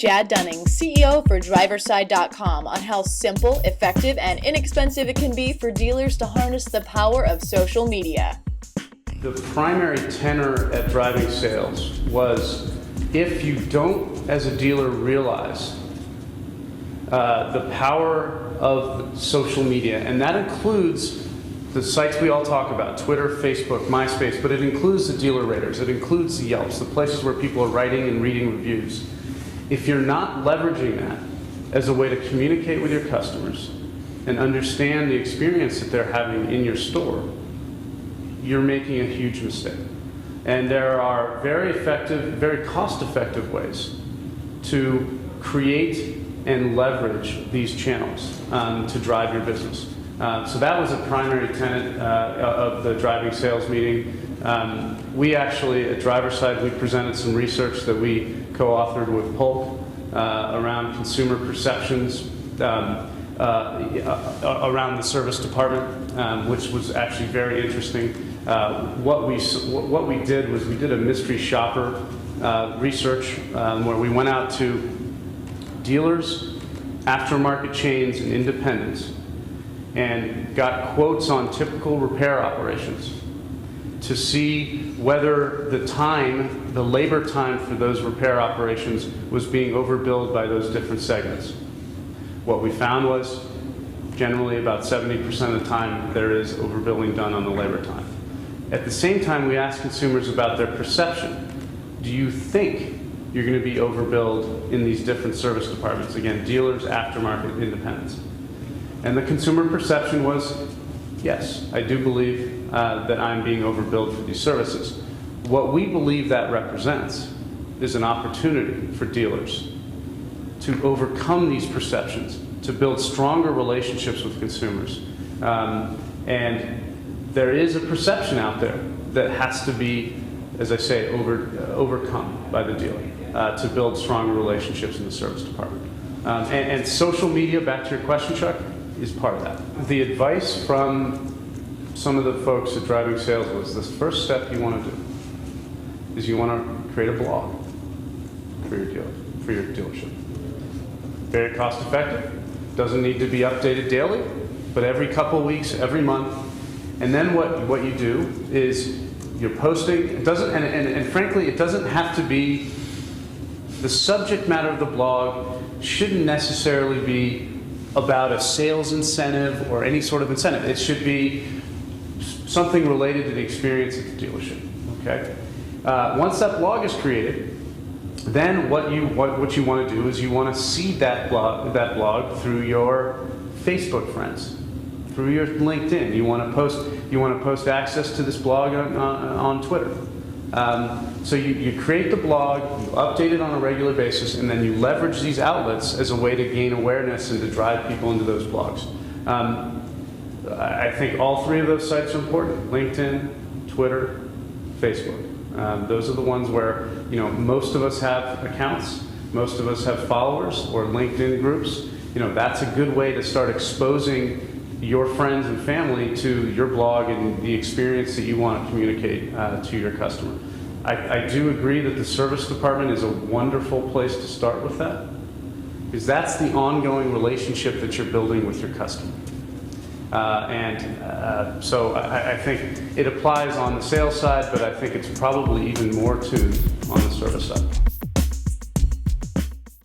Jad Dunning, CEO for Driverside.com, on how simple, effective, and inexpensive it can be for dealers to harness the power of social media. The primary tenor at driving sales was, if you don't, as a dealer, realize the power of social media, and that includes the sites we all talk about, Twitter, Facebook, MySpace, but it includes the dealer raters, it includes the Yelps, the places where people are writing and reading reviews. If you're not leveraging that as a way to communicate with your customers and understand the experience that they're having in your store, you're making a huge mistake. And there are very effective, very cost-effective ways to create and leverage these channels to drive your business. So that was a primary tenet of the driving sales meeting. We actually, at Driverside, we presented some research that we co-authored with Polk around consumer perceptions around the service department, which was actually very interesting. What we did was we did a mystery shopper research where we went out to dealers, aftermarket chains, and independents, and got quotes on typical repair operations to see whether the labor time for those repair operations was being overbilled by those different segments. What we found was generally about 70% of the time there is overbilling done on the labor time. At the same time, we asked consumers about their perception. Do you think you're going to be overbilled in these different service departments? Again, dealers, aftermarket, independents. And the consumer perception was, yes, I do believe that I'm being overbilled for these services. What we believe that represents is an opportunity for dealers to overcome these perceptions, to build stronger relationships with consumers. And there is a perception out there that has to be, as I say, overcome by the dealer to build stronger relationships in the service department. And social media, back to your question, Chuck, is part of that. The advice from some of the folks at Driving Sales was, the first step you want to do is you want to create a blog for your dealership. Very cost effective, doesn't need to be updated daily, but every couple of weeks, every month. And then what you do is you're posting, it doesn't, and frankly, it doesn't have to be, the subject matter of the blog shouldn't necessarily be about a sales incentive or any sort of incentive. It should be something related to the experience at the dealership, okay? Once that blog is created, then what you want to do is you want to seed that blog through your Facebook friends, through your LinkedIn. You want to post access to this blog on Twitter. So you create the blog, you update it on a regular basis, and then you leverage these outlets as a way to gain awareness and to drive people into those blogs. I think all three of those sites are important: LinkedIn, Twitter, Facebook. Those are the ones where most of us have accounts, most of us have followers or LinkedIn groups. That's a good way to start exposing your friends and family to your blog and the experience that you want to communicate to your customer. I do agree that the service department is a wonderful place to start with that, because that's the ongoing relationship that you're building with your customer. So I think it applies on the sales side, but I think it's probably even more tuned on the service side.